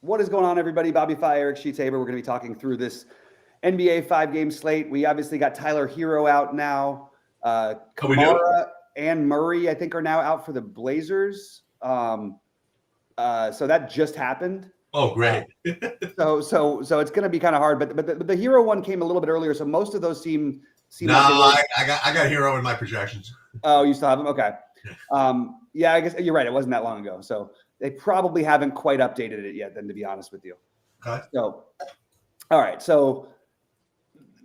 What is going on, everybody? Bobby Fi, Eric Sheetsaber. We're going to be talking through this NBA 5-game slate. We obviously got Tyler Hero out now. Kamara and Murray, I think, are now out for the Blazers. So that just happened. Oh, great. So it's going to be kind of hard, but the Hero one came a little bit earlier, so most of those seem. No, like I got Hero in my projections. Oh, you still have them? Okay. Yeah, I guess you're right. It wasn't that long ago, so they probably haven't quite updated it yet. Then, to be honest with you. Okay. So, all right. So,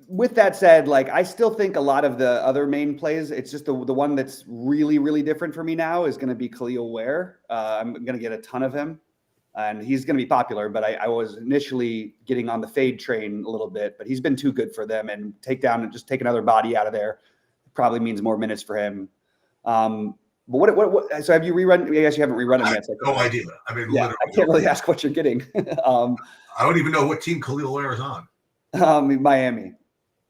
with that said, like I still think a lot of the other main plays, it's just the one that's really, really different for me now is going to be Khalil Ware. I'm going to get a ton of him, and he's going to be popular. But I was initially getting on the fade train a little bit, but he's been too good for them. And take another body out of there probably means more minutes for him. But what? So have you rerun? I guess you haven't rerun him yet. So no idea. I mean, yeah, I can't really ask what you're getting. I don't even know what team Khalil Ware is on. Miami.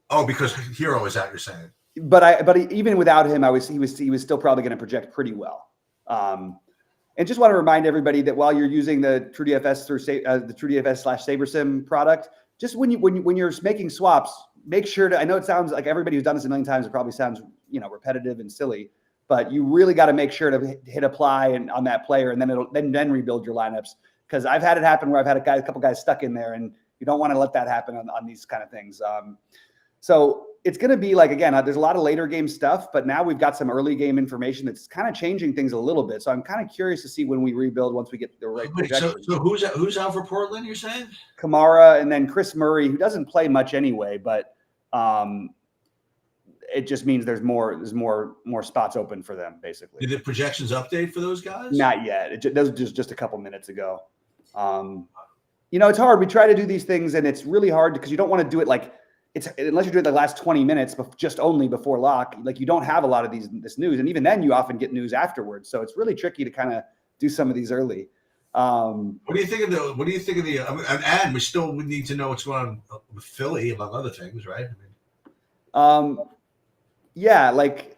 Oh, because Hero is out. You're saying. But even without him, he was still probably going to project pretty well. And just want to remind everybody that while you're using the TrueDFS through the TrueDFS / SaberSim product, just when you're making swaps, make sure to. I know it sounds like everybody who's done this a million times, it probably sounds repetitive and silly. But you really got to make sure to hit apply on that player, and then rebuild your lineups. Because I've had it happen where I've had a couple guys stuck in there, and you don't want to let that happen on these kind of things. So it's going to be like, again, there's a lot of later game stuff, but now we've got some early game information that's kind of changing things a little bit. So I'm kind of curious to see when we rebuild once we get the right projection. So who's out for Portland? You're saying Kamara, and then Chris Murray, who doesn't play much anyway, but. It just means there's more spots open for them, basically. Did the projections update for those guys? Not yet. That was just a couple minutes ago. It's hard. We try to do these things, and it's really hard because you don't want to do it unless you're doing the last 20 minutes, just only before lock. Like you don't have a lot of this news, and even then, you often get news afterwards. So it's really tricky to kind of do some of these early. What do you think of the? And we still would need to know what's going on with Philly, among other things, right? Yeah, like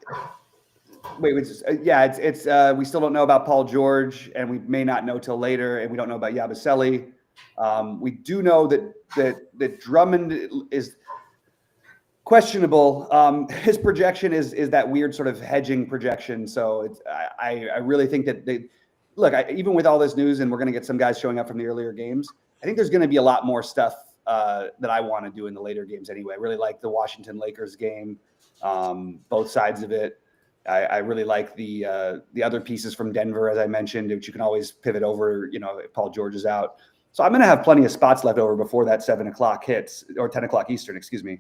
it's we still don't know about Paul George, and we may not know till later, and we don't know about Yabusele. We do know that Drummond is questionable. His projection is that weird sort of hedging projection. So I really think that even with all this news, and we're going to get some guys showing up from the earlier games, I think there's going to be a lot more stuff that I want to do in the later games anyway. I really like the Washington Lakers game. Both sides of it. I really like the other pieces from Denver, as I mentioned, which you can always pivot over, if Paul George is out. So I'm going to have plenty of spots left over before that 7 o'clock hits, or 10 o'clock Eastern, excuse me.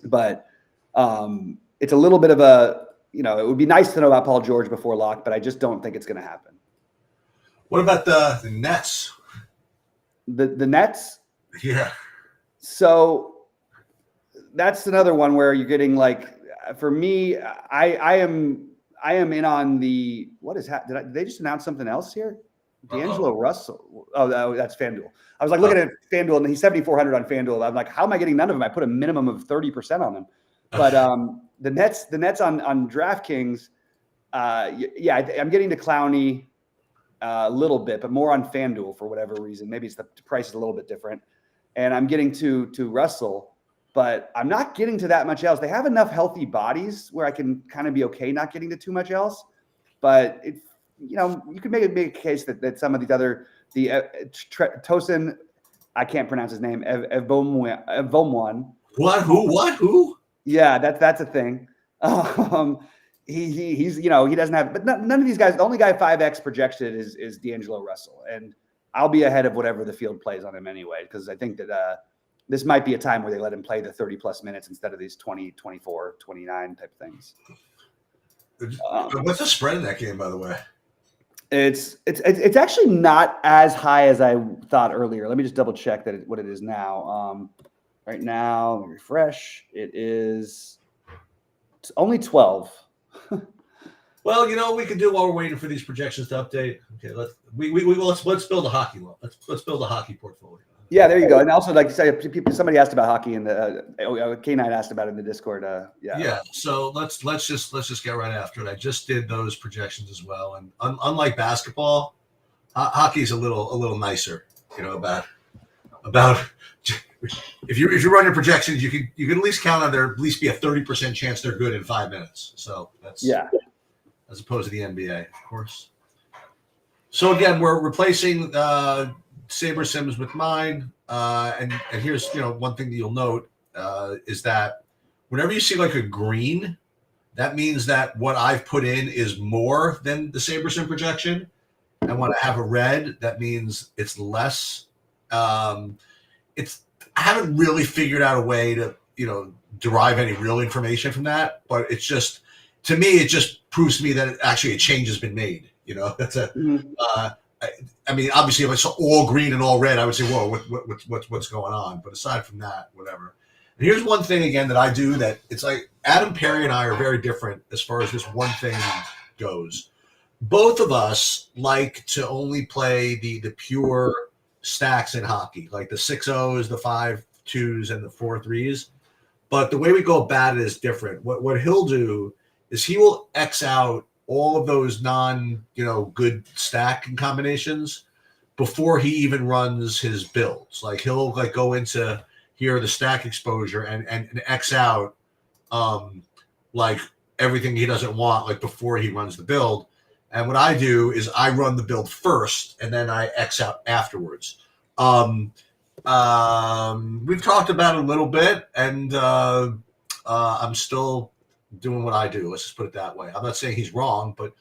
But it's a little bit of it would be nice to know about Paul George before lock, but I just don't think it's going to happen. What about the Nets? The Nets? Yeah. So that's another one where you're getting for me, I am in on the did they just announce something else here? D'Angelo Russell. Oh, that's FanDuel. I was looking at FanDuel, and he's 7,400 on FanDuel. I'm like, how am I getting none of them? I put a minimum of 30% on them. But the Nets on DraftKings, I'm getting to Clowney a little bit, but more on FanDuel for whatever reason. Maybe it's the price is a little bit different, and I'm getting to Russell. But I'm not getting to that much else. They have enough healthy bodies where I can kind of be okay not getting to too much else. But you could make a case that some of these other Tosin, I can't pronounce his name, Evomwan. What? Who? Yeah, that's a thing. He's he doesn't have, but none of these guys. The only guy 5x projected is D'Angelo Russell, and I'll be ahead of whatever the field plays on him anyway, because I think that. This might be a time where they let him play the 30-plus minutes instead of these 20, 24, 29 type things. What's the spread in that game, by the way? It's actually not as high as I thought earlier. Let me just double check what it is now. Right now, let me refresh. It's only 12. Well, we could do while we're waiting for these projections to update. Okay, let's build a hockey loan. Let's build a hockey portfolio. Yeah, there you go. And also, like I say, somebody asked about hockey, and K9 asked about it in the Discord. Yeah. So let's just get right after it. I just did those projections as well, and unlike basketball, hockey's a little nicer. about if you run your projections, you can at least count on there at least be a 30% chance they're good in 5 minutes. So that's as opposed to the NBA, of course. So again, we're replacing Saber Sims with mine, and here's one thing that you'll note is that whenever you see like a green, that means that what I've put in is more than the Saber Sim projection, and when I have a red, that means it's less. I haven't really figured out a way to derive any real information from that, but it's just to me it just proves to me that actually a change has been made. That's a. I mean, obviously, if I saw all green and all red, I would say, "Whoa, what's going on?" But aside from that, whatever. And here's one thing again that I do that it's like Adam Perry and I are very different as far as this one thing goes. Both of us like to only play the pure stacks in hockey, like the 6-0s, the 5-2s, and the 4-3s. But the way we go about it is different. What he'll do is he will X out all of those good stack combinations before he even runs his builds. Like he'll go into here the stack exposure and X out like everything he doesn't want like before he runs the build. And what I do is I run the build first and then I X out afterwards. We've talked about it a little bit, and I'm still doing what I do. Let's just put it that way. I'm not saying he's wrong, but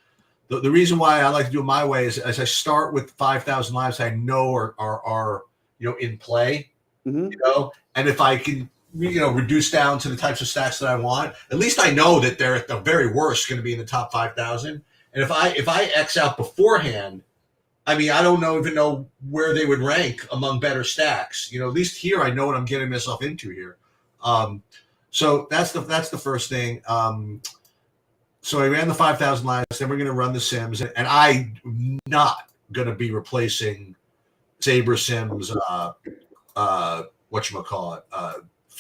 the reason why I like to do it my way is as I start with 5,000 lives I know are in play, and if I can reduce down to the types of stacks that I want, at least I know that they're at the very worst going to be in the top 5,000. And if I X out beforehand, I mean, I don't even know where they would rank among better stacks. At least here I know what I'm getting myself into here. So that's the first thing. So I ran the 5,000 lives. Then we're going to run the Sims, and I'm not going to be replacing Saber Sims.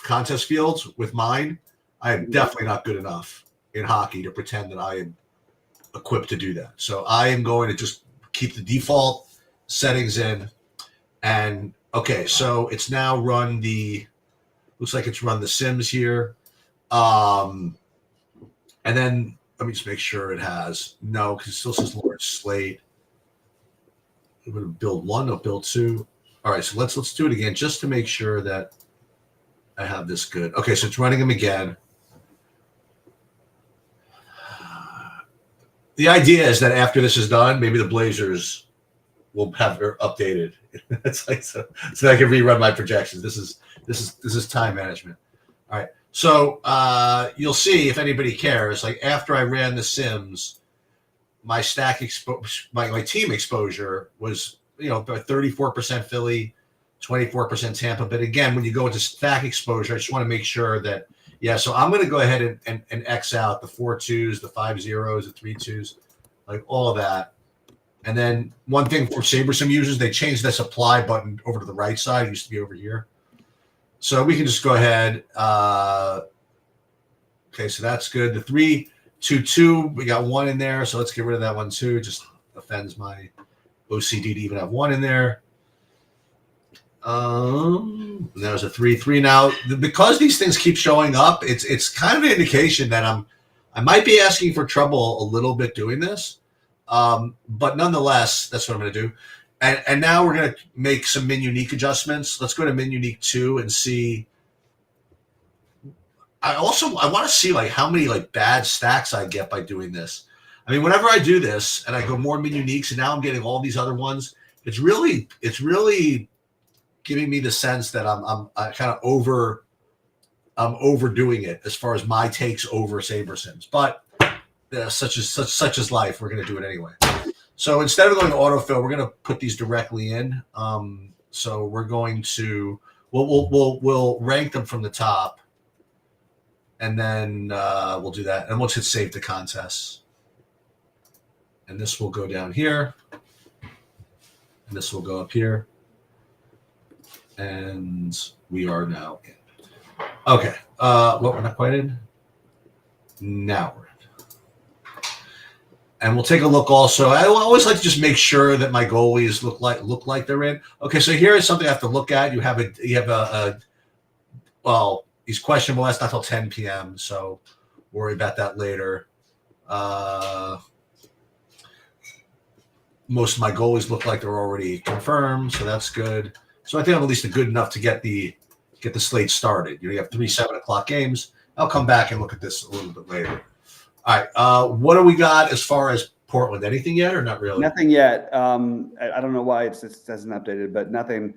Contest fields with mine. I am definitely not good enough in hockey to pretend that I am equipped to do that. So I am going to just keep the default settings in. And okay, so it's now looks like it's run the Sims here. And then let me just make sure it has because it still says large slate. I'm going to build 1, I'll build 2. All right, so let's do it again just to make sure that I have this good. Okay, so it's running them again. The idea is that after this is done, maybe the Blazers will have it updated. It's like so I can rerun my projections. This is time management. All right. So you'll see if anybody cares. Like after I ran the Sims, my stack my team exposure was 34% Philly, 24% Tampa. But again, when you go into stack exposure, I just want to make sure that. Yeah, so I'm going to go ahead and X out the 4-2s, the 5-0s, the 3-2s, like all of that. And then one thing for SaberSim users, they changed the supply button over to the right side. It used to be over here. So we can just go ahead. Okay, so that's good. The 3-2-2, we got 1 in there. So let's get rid of that one too. It just offends my OCD to even have 1 in there. There's a 3-3 now. Because these things keep showing up, it's kind of an indication that I might be asking for trouble a little bit doing this. But nonetheless, that's what I'm going to do. And now we're going to make some min unique adjustments. Let's go to min unique 2 and see. I want to see like how many like bad stacks I get by doing this. I mean, whenever I do this and I go more min uniques, and now I'm getting all these other ones, it's really giving me the sense that I'm kind of overdoing it as far as my takes over SaberSims. But such is life. We're going to do it anyway. So instead of going to autofill, we're going to put these directly in. So we're going to we'll rank them from the top, and then we'll do that, and we'll hit save to contests. And this will go down here, and this will go up here. And we are now in. Okay. We're not quite in. Now we're in. And we'll take a look also. I always like to just make sure that my goalies look like they're in. Okay, so here is something I have to look at. You have a well, he's questionable. That's not till 10 p.m. So worry about that later. Most of my goalies look like they're already confirmed, so that's good. So I think I'm at least good enough to get the slate started. You have 3 7:00 games. I'll come back and look at this a little bit later. All right. What do we got as far as Portland? Anything yet or not really? Nothing yet. I don't know why it hasn't updated, but nothing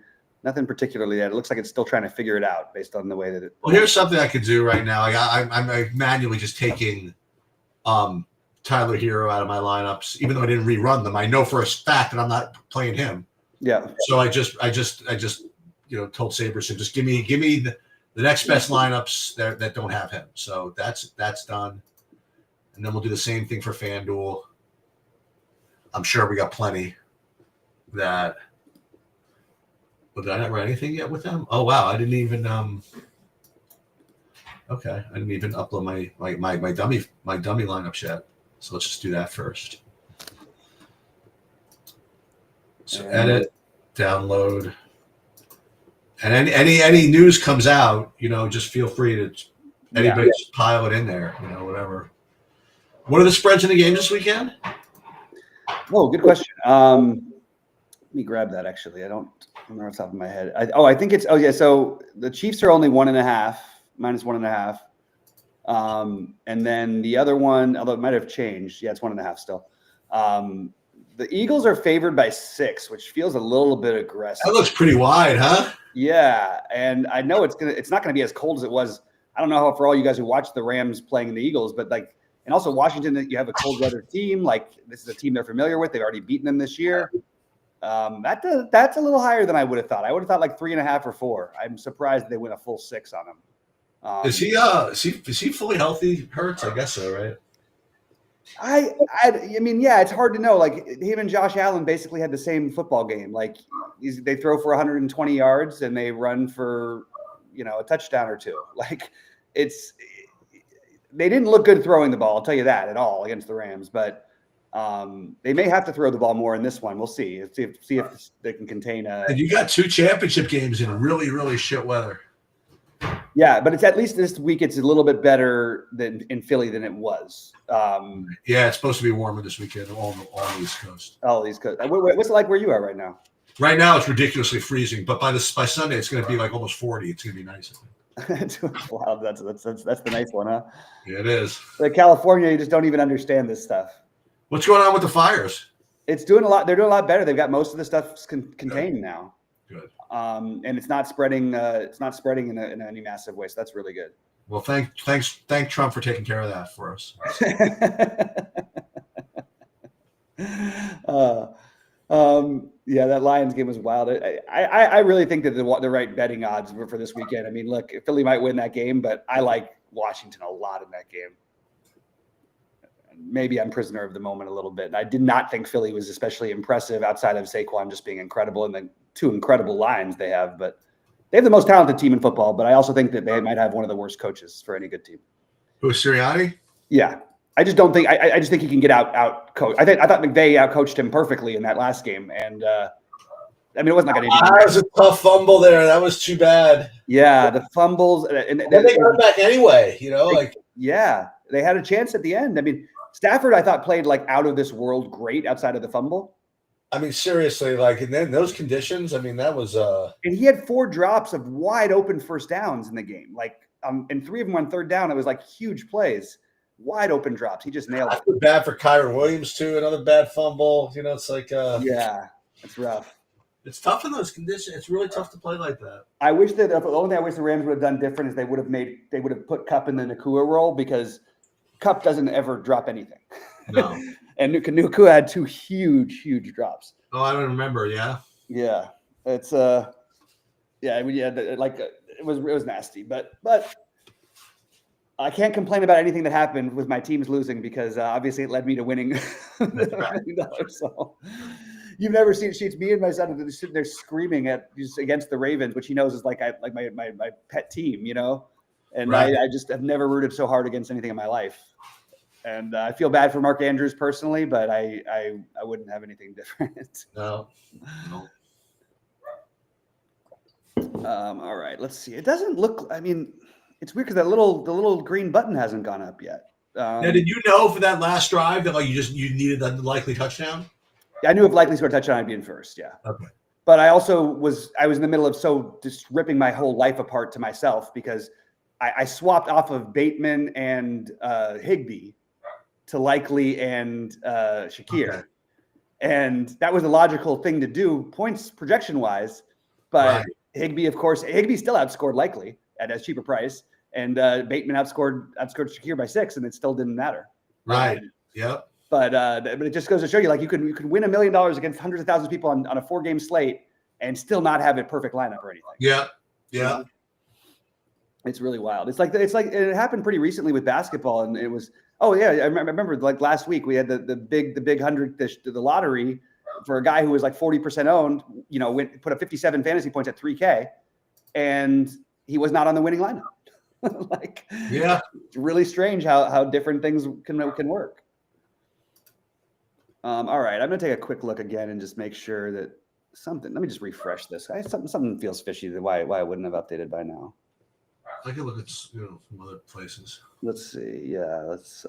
particularly yet. It looks like it's still trying to figure it out based on the way that it. Well, here's something I could do right now. I'm manually just taking Tyler Hero out of my lineups, even though I didn't rerun them. I know for a fact that I'm not playing him. Yeah. So I just told Saberson, just give me the next best lineups that don't have him. So that's done. And then we'll do the same thing for FanDuel. I'm sure we got plenty that. But did I not write anything yet with them? Oh wow, I didn't even okay, I didn't even upload my dummy lineups yet. So let's just do that first. So edit, download, and any news comes out, just feel free to anybody just pile it in there, whatever. What are the spreads in the game this weekend? Oh, good question. Let me grab that. Actually, I don't remember off the top of my head. I think it's. Oh yeah. So the Chiefs are only -1.5, -1.5. And then the other one, although it might have changed. Yeah, it's 1.5 still. The Eagles are favored by 6, which feels a little bit aggressive. That looks pretty wide, huh? Yeah, and I know it's not gonna be as cold as it was. I don't know how for all you guys who watch the Rams playing the Eagles, but and also Washington, you have a cold weather team. This is a team they're familiar with. They've already beaten them this year. That's a little higher than I would have thought. I would have thought 3.5 or 4. I'm surprised they went a full 6 on them. Is he fully healthy? Hurts, I guess so, right? I mean, yeah, it's hard to know. Him and Josh Allen basically had the same football game. They throw for 120 yards and they run for a touchdown or 2. They didn't look good throwing the ball. I'll tell you that at all against the Rams, but they may have to throw the ball more in this one. We'll see. See if they can contain And you got 2 championship games in really, really shit weather. Yeah, but it's at least this week. It's a little bit better than in Philly than it was. Yeah, it's supposed to be warmer this weekend on the East Coast. Oh, East Coast. What's it like where you are right now? Right now, it's ridiculously freezing, but by Sunday, it's going to be almost 40. It's going to be nice. Wow, that's the nice one, huh? Yeah, it is. California, you just don't even understand this stuff. What's going on with the fires? It's doing a lot. They're doing a lot better. They've got most of the stuff contained now. Good. And it's not spreading. It's not spreading in any massive way. So that's really good. Well, thank Trump for taking care of that for us. Yeah, that Lions game was wild. I really think that the right betting odds were for this weekend. I mean, look, Philly might win that game, but I like Washington a lot in that game. Maybe I'm prisoner of the moment a little bit. I did not think Philly was especially impressive outside of Saquon just being incredible and the 2 incredible lines they have. But they have the most talented team in football. But I also think that they might have one of the worst coaches for any good team. Who is Sirianni? Yeah. I just don't think – I just think he can get out coach. I thought McVay outcoached him perfectly in that last game. And, I mean, it wasn't like that was a tough fumble there. That was too bad. Yeah, the fumbles. And they got back anyway, Yeah, they had a chance at the end. I mean, Stafford, I thought, played out of this world great outside of the fumble. I mean, seriously, and then those conditions, I mean, that was and he had 4 drops of wide open first downs in the game. And 3 of them on third down, it was huge plays, wide open drops. He just nailed it. I feel bad for Kyron Williams too, another bad fumble. It's yeah, it's rough. It's tough in those conditions. It's really tough to play like that. I wish that the only thing I wish the Rams would have done different is they would have put Kupp in the Nakua role because Kupp doesn't ever drop anything. No. And Nakua had 2 huge drops. Oh, I don't remember. Yeah. Yeah. It's it was nasty, but I can't complain about anything that happened with my teams losing because obviously it led me to winning $1 million. So you've never seen Sheets. Me and my son are sitting there screaming against the Ravens, which he knows is my pet team, And right. I just have never rooted so hard against anything in my life. And I feel bad for Mark Andrews personally, but I wouldn't have anything different. No. All right, let's see. It doesn't look. I mean, it's weird because the little green button hasn't gone up yet. Now, did you know for that last drive that you needed a likely touchdown? I knew if likely scored a touchdown, I'd be in first. Yeah. Okay. But I also was in the middle of just ripping my whole life apart to myself because I swapped off of Bateman and Higbee to Likely and Shakir. Okay. And that was a logical thing to do points projection wise. But Higbee, of course, Higbee still outscored Likely at a cheaper price. And Bateman outscored Shakir by 6, and it still didn't matter. Right. Yep. But it just goes to show you, like, you could win $1 million against hundreds of thousands of people on a 4-game slate and still not have a perfect lineup or anything. Yeah. Yeah. It's really wild. It's like it happened pretty recently with basketball, and it was I remember like last week we had the big 100 the lottery for a guy who was like 40% owned. Put up 57 fantasy points at 3K, and he was not on the winning lineup. It's really strange how different things can work. All right, I'm gonna take a quick look again and just make sure that something. Let me just refresh this. Something feels fishy. Why I wouldn't have updated by now. I can look at some other places. Let's see. Yeah, let's.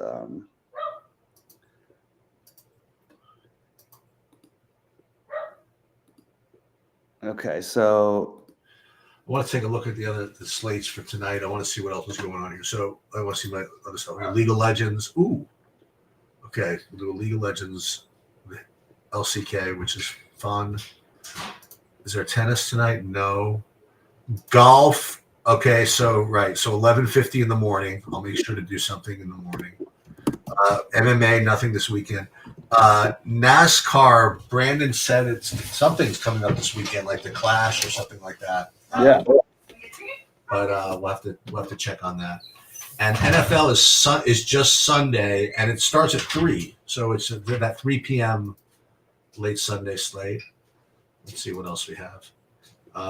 Okay, so I want to take a look at the slates for tonight. I want to see what else is going on here. So I want to see my other stuff. League of Legends. Ooh. Okay, we'll do a League of Legends LCK, which is fun. Is there tennis tonight? No. Golf. Okay, so 11:50 in the morning. I'll make sure to do something in the morning. MMA, nothing this weekend. NASCAR, Brandon said something's coming up this weekend, like the Clash or something like that. Yeah. But we'll have to check on that. And NFL is just Sunday, and it starts at 3. So it's that 3 p.m. late Sunday slate. Let's see what else we have.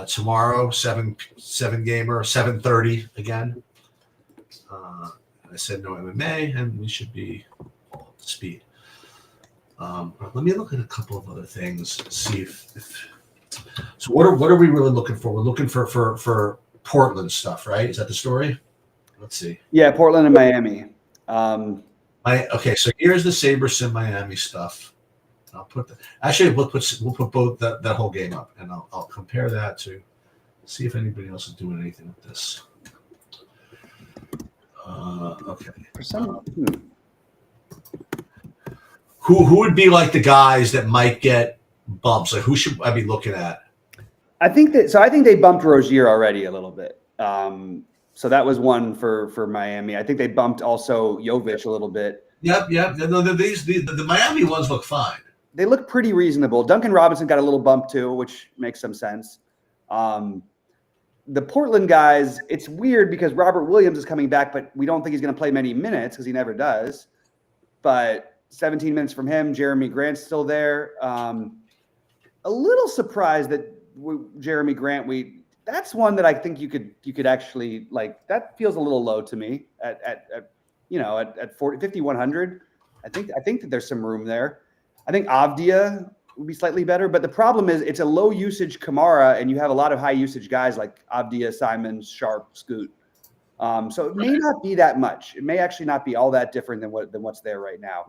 Tomorrow, 7 gamer, 7:30 again. I said no MMA, and we should be all up to speed. Let me look at a couple of other things. See if so. What are we really looking for? We're looking for Portland stuff, right? Is that the story? Let's see. Yeah, Portland and Miami. Okay, so here's the SaberSim Miami stuff. I'll put we'll put both that whole game up, and I'll compare that to see if anybody else is doing anything with this. Okay. Who would be like the guys that might get bumps? Like who should I be looking at? I think they bumped Rozier already a little bit. So that was one for Miami. I think they bumped also Jovic a little bit. Yep. No, the Miami ones look fine. They look pretty reasonable. Duncan Robinson got a little bump too, which makes some sense. The Portland guys, it's weird because Robert Williams is coming back, but we don't think he's going to play many minutes because he never does. But 17 minutes from him, Jeremy Grant's still there. A little surprised that Jeremy Grant. That's one that I think you could actually like. That feels a little low to me at 5,100. I think that there's some room there. I think Avdia would be slightly better, but the problem is it's a low usage Kamara, and you have a lot of high usage guys like Avdia, Simons, Sharp, Scoot. So it may not be that much. It may actually not be all that different than what's there right now.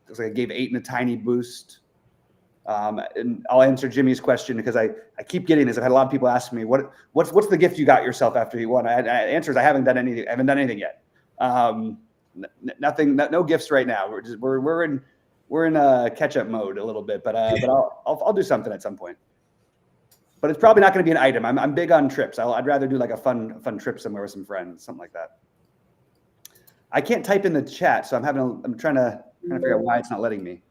It's like I gave Ayton a tiny boost. And I'll answer Jimmy's question because I keep getting this. I've had a lot of people ask me what's the gift you got yourself after you won. Answers I haven't done anything. I haven't done anything yet. Nothing. No gifts right now. We're in a catch-up mode a little bit, but I'll do something at some point. But it's probably not going to be an item. I'm big on trips. I'd rather do like a fun trip somewhere with some friends, something like that. I can't type in the chat, so I'm trying to figure out why it's not letting me.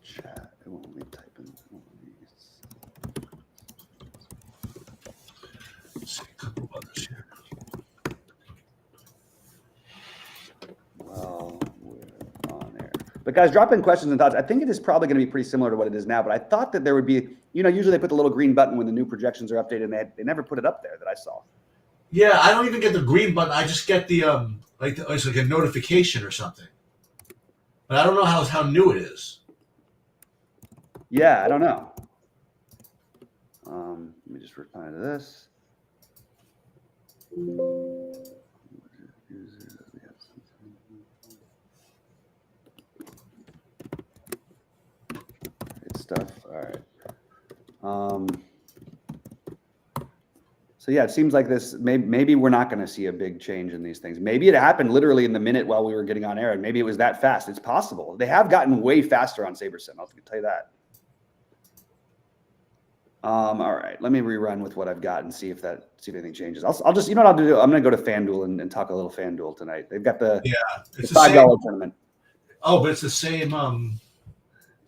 Chat. It won't let me type in. Let's see a couple of others here. Well, we're on air. But guys, drop in questions and thoughts. I think it is probably going to be pretty similar to what it is now, but I thought that there would be, usually they put the little green button when the new projections are updated, and they never put it up there that I saw. Yeah, I don't even get the green button. I just get the it's like a notification or something. But I don't know how new it is. Yeah, I don't know. Let me just reply to this. Good stuff. All right. So yeah, it seems like this. Maybe we're not going to see a big change in these things. Maybe it happened literally in the minute while we were getting on air, and maybe it was that fast. It's possible. They have gotten way faster on SaberSim. I'll tell you that. All right, let me rerun with what I've got and see if anything changes. I'll just, you know what I'll do? I'm going to go to FanDuel and talk a little FanDuel tonight. They've got the $5 tournament. Oh, but it's the same.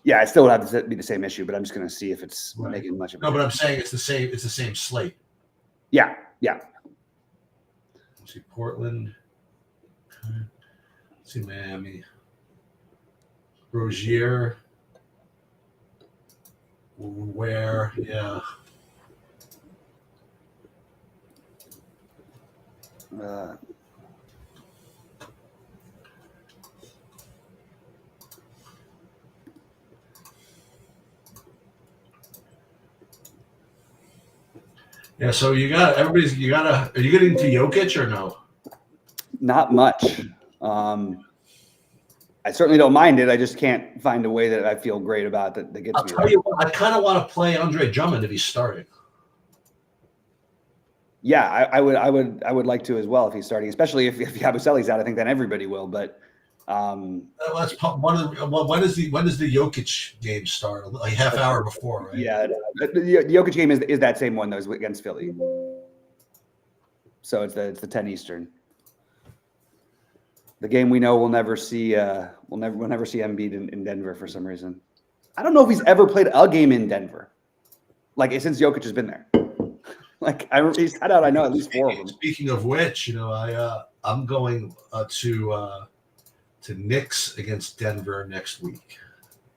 Yeah, it still would have to be the same issue, but I'm just going to see if it's making much of a difference. But I'm saying it's the same. It's the same slate. Yeah. Let's see, Portland. Let's see, Miami. Rozier. Where? Yeah. Yeah, so are you getting into Jokic or no? Not much. I certainly don't mind it. I just can't find a way that I feel great about that gets I'll me. Tell you what, I kind of want to play Andre Drummond if he's starting. Yeah, I would like to as well if he's starting, especially if Yabusele's out. I think then everybody will. But that's one of the. When does the Jokic game start? Like half hour before, right? Yeah, the Jokic game is that same one that was against Philly. So it's the 10 Eastern. The game we know we'll never see. We'll never see Embiid in Denver for some reason. I don't know if he's ever played a game in Denver, like since Jokic has been there. Like he's had out, I know at least 4 of them. Speaking of which, I'm going to Knicks against Denver next week.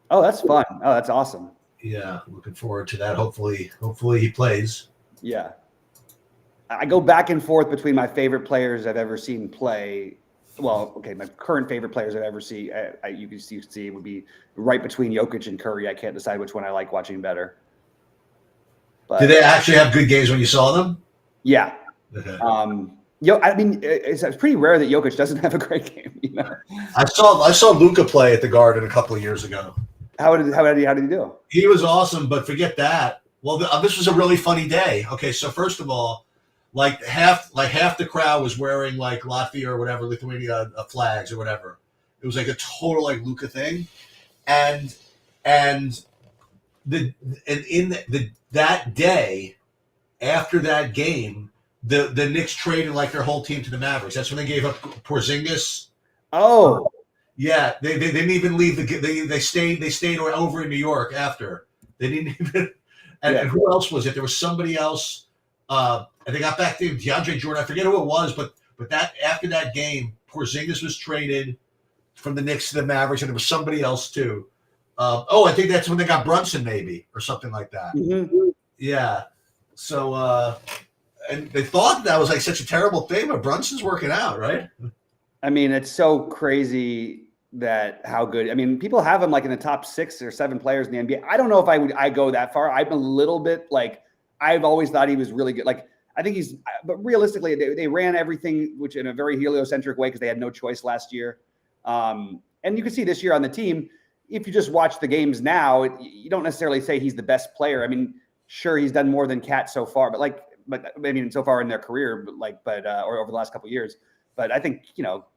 Oh, that's fun. Oh, that's awesome. Yeah, looking forward to that. Hopefully he plays. Yeah, I go back and forth between my favorite players I've ever seen play. Well, okay, my current favorite players I've ever seen. You can see would be right between Jokic and Curry. I can't decide which one I like watching better. But, did they actually have good games when you saw them? Yeah. Okay. I mean, it's pretty rare that Jokic doesn't have a great game. I saw Luka play at the Garden a couple of years ago. How did he do? He was awesome, but forget that. Well, this was a really funny day. Okay, so first of all, like half the crowd was wearing like Latvia or whatever, Lithuania flags or whatever. It was like a total like Luka thing, and that day after that game, the Knicks traded like their whole team to the Mavericks. That's when they gave up Porzingis. Oh, yeah, they didn't even leave they stayed over in New York after. They didn't even. And who else was it? There was somebody else. And they got back to DeAndre Jordan. I forget who it was, but that after that game, Porzingis was traded from the Knicks to the Mavericks, and there was somebody else too. I think that's when they got Brunson, maybe, or something like that. Mm-hmm. Yeah. So, and they thought that was like such a terrible thing, but Brunson's working out, right? I mean, it's so crazy that how good. I mean, people have him like in the top 6 or 7 players in the NBA. I don't know if I go that far. I'm a little bit like I've always thought he was really good. Like I think but realistically, they ran everything which in a very heliocentric way because they had no choice last year. And you can see this year on the team. If you just watch the games now, you don't necessarily say he's the best player. I mean, sure, he's done more than Cat so far, but I mean, so far in their career, or over the last couple of years. But I think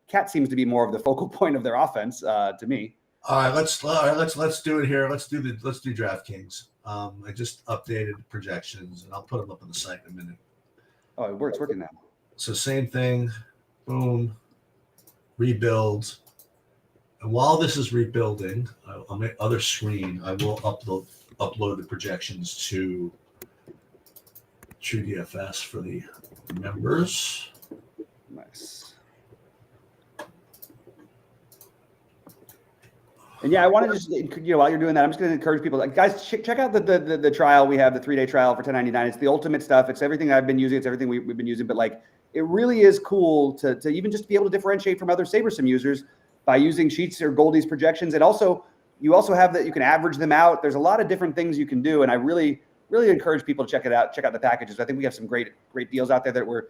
Cat seems to be more of the focal point of their offense to me. All right, let's do it here. Let's do DraftKings. I just updated projections, and I'll put them up on the site in a minute. Oh, it's working now. So same thing. Boom. Rebuild. And while this is rebuilding, on my other screen, I will upload the projections to TrueDFS for the members. Nice. And yeah, I want to just, while you're doing that, I'm just going to encourage people, like, guys, check out the trial. We have the 3-day trial for $10.99. It's the ultimate stuff. It's everything I've been using. It's everything we've been using. But like, it really is cool to even just be able to differentiate from other SaberSim users by using Sheets or Goldie's projections. And also, you also have that you can average them out. There's a lot of different things you can do. And I really encourage people to check it out. Check out the packages. I think we have some great deals out there that we're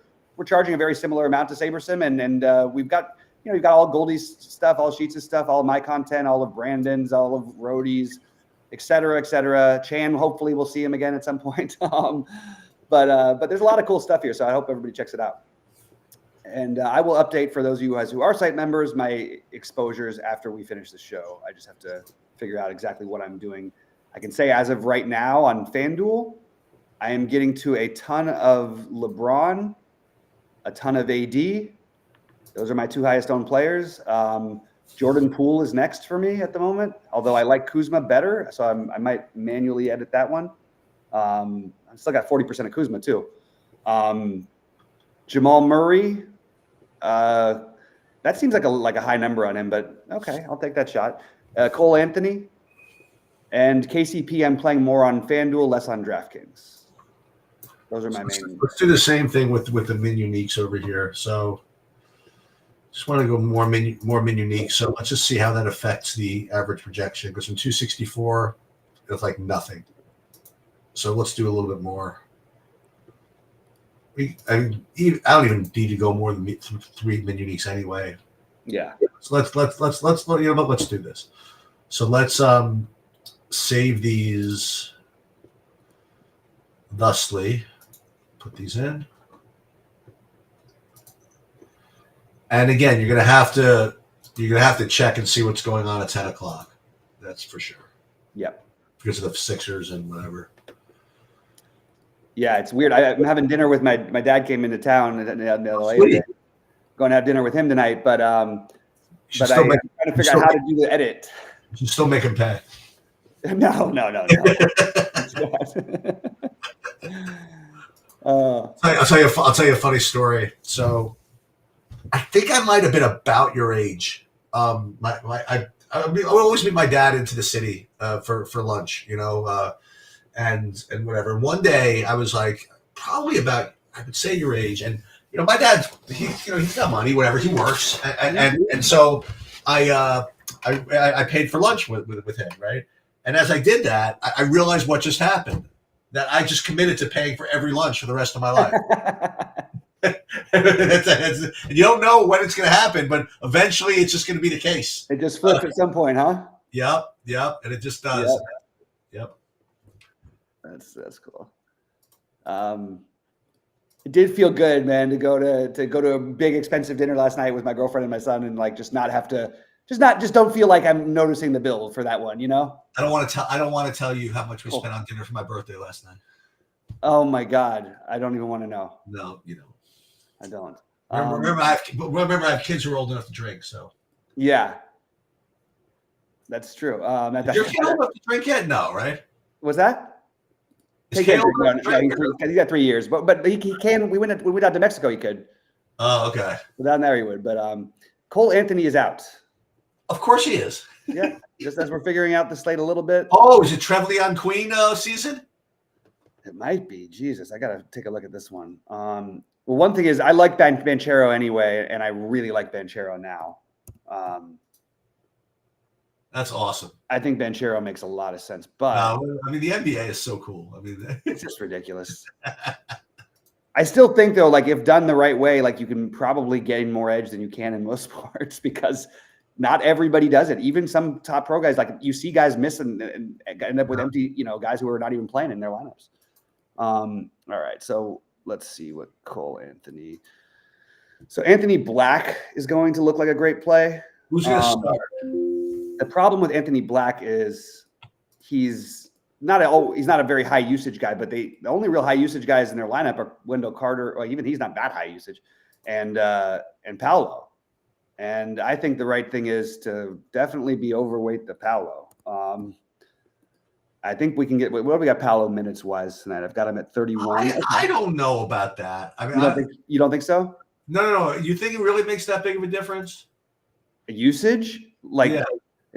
charging a very similar amount to SaberSim. And we've got, you've got all Goldie's stuff, all Sheets' stuff, all of my content, all of Brandon's, all of Rhodey's, et cetera, et cetera. Chan, hopefully we'll see him again at some point. But there's a lot of cool stuff here. So I hope everybody checks it out. And I will update for those of you guys who are site members, my exposures after we finish the show. I just have to figure out exactly what I'm doing. I can say as of right now on FanDuel, I am getting to a ton of LeBron, a ton of AD. Those are my 2 highest owned players. Jordan Poole is next for me at the moment, although I like Kuzma better, so I might manually edit that one. I still got 40% of Kuzma too. Jamal Murray, that seems like a high number on him, but okay, I'll take that shot. Cole Anthony and KCP. I'm playing more on FanDuel, less on DraftKings. Those are my main. Let's do the same thing with the min uniques over here. So just want to go more min unique. So let's just see how that affects the average projection. It goes from 264, it's like nothing. So let's do a little bit more. I don't even need to go more than 3 min uniques anyway. Yeah. So let's do this. So let's save these thusly. Put these in. And again, you're gonna have to check and see what's going on at 10 o'clock. That's for sure. Yep. Because of the Sixers and whatever. Yeah, it's weird. I'm having dinner with my dad. Came into town in LA. Going to have dinner with him tonight, but I'm trying to figure out how to do the edit. You still make him pay. No. I'll tell you a funny story. So, I think I might have been about your age. I would always meet my dad into the city for lunch, and whatever. One day I was like, probably about, I would say your age, and my dad, he's got money, whatever, he works, and so I paid for lunch with him, right? And as I did that, I realized what just happened. That I just committed to paying for every lunch for the rest of my life. And you don't know when it's going to happen, but eventually it's just going to be the case. It just flips at some point, huh? Yep, and it just does. Yep. That's cool. It did feel good, man, to go to a big expensive dinner last night with my girlfriend and my son, and like just not have to. Just don't feel like I'm noticing the bill for that one, I don't want to tell you how much we spent on dinner for my birthday last night. Oh my God, I don't even want to know. No, you don't. I don't. Remember, I have kids who are old enough to drink. So yeah, that's true. Is your kid old enough to drink yet? No, right? Was that? He's got 3 years, but he can. We went out to Mexico. He could. Oh, okay. Down there he would, but Cole Anthony is out. Of course he is. Yeah, just as we're figuring out the slate a little bit. Oh, is it Trevelyan Queen season? It might be. Jesus, I got to take a look at this one. Well, one thing is I like Banchero anyway, and I really like Banchero now. That's awesome. I think Banchero makes a lot of sense, but the NBA is so cool. it's just ridiculous. I still think though, like if done the right way, like you can probably gain more edge than you can in most sports because not everybody does it. Even some top pro guys, like you see guys miss and end up with empty, guys who are not even playing in their lineups. All right, so let's see what Cole Anthony. So Anthony Black is going to look like a great play. Who's going to start? The problem with Anthony Black is he's not a very high usage guy, but the only real high usage guys in their lineup are Wendell Carter, or even he's not that high usage, and Paolo. And I think the right thing is to definitely be overweight the Paolo. I think we can get what do we got Paolo minutes wise tonight? I've got him at 31. I don't know about that. I mean, you don't think so? No. You think it really makes that big of a difference? Usage? Like,